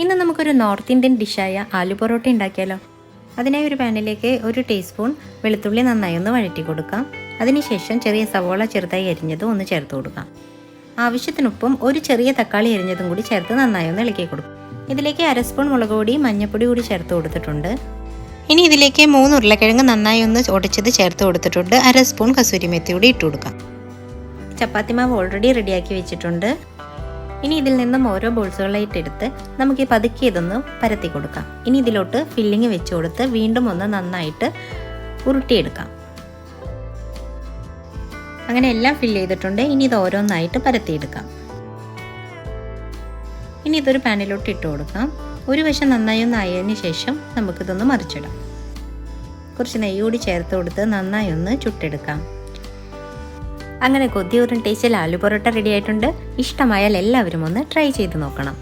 ഇന്ന് നമുക്കൊരു north Indian ഡിഷായ aloo parotta ഉണ്ടാക്കിയാലോ. അതിനായി ഒരു പാനിലേക്ക് 1 ടീസ്പൂൺ വെളുത്തുള്ളി നന്നായി ഒന്ന് വഴറ്റി കൊടുക്കാം. അതിനുശേഷം ചെറിയ സവോള ചെറുതായി അരിഞ്ഞതും ഒന്ന് ചേർത്ത് കൊടുക്കാം. ആവശ്യത്തിനൊപ്പം ഒരു ചെറിയ തക്കാളി അരിഞ്ഞതും കൂടി ചേർത്ത് നന്നായി ഒന്ന് ഇളക്കി കൊടുക്കും. ഇതിലേക്ക് 1/2 സ്പൂൺ മുളക് പൊടി മഞ്ഞൾപ്പൊടി കൂടി ചേർത്ത് കൊടുത്തിട്ടുണ്ട്. ഇനി ഇതിലേക്ക് 3 ഉരുളക്കിഴങ്ങ് നന്നായി ഒന്ന് ഉടച്ചത് ചേർത്ത് കൊടുത്തിട്ടുണ്ട്. 1/2 സ്പൂൺ കസൂരി മെത്തി കൂടി ഇട്ട് കൊടുക്കാം. ചപ്പാത്തി മാവ് ഓൾറെഡി റെഡിയാക്കി വെച്ചിട്ടുണ്ട്. ഇനി ഇതിൽ നിന്നും ഓരോ ബോൾസുകളായിട്ട് എടുത്ത് നമുക്ക് ഈ പതുക്കെ ഇതൊന്ന് പരത്തി കൊടുക്കാം. ഇനി ഇതിലോട്ട് ഫില്ലിങ് വെച്ച് കൊടുത്ത് വീണ്ടും ഒന്ന് നന്നായിട്ട് ഉരുട്ടിയെടുക്കാം. അങ്ങനെ എല്ലാം ഫില്ല് ചെയ്തിട്ടുണ്ട്. ഇനി ഇത് ഓരോന്നായിട്ട് പരത്തിയെടുക്കാം. ഇനി ഇതൊരു പാനിലോട്ട് ഇട്ട് കൊടുക്കാം. ഒരു വശം നന്നായി ഒന്ന് ആയതിനു ശേഷം നമുക്കിതൊന്ന് മറിച്ചിടാം. കുറച്ച് നെയ്യ് കൂടി ചേർത്ത് കൊടുത്ത് നന്നായി ഒന്ന് ചുട്ടെടുക്കാം. അങ്ങനെ കൊതിയൂറും ടേസ്റ്റിൽ ആലു പൊറോട്ട റെഡി ആയിട്ടുണ്ട്. ഇഷ്ടമായാൽ എല്ലാവരും ഒന്ന് ട്രൈ ചെയ്ത് നോക്കണം.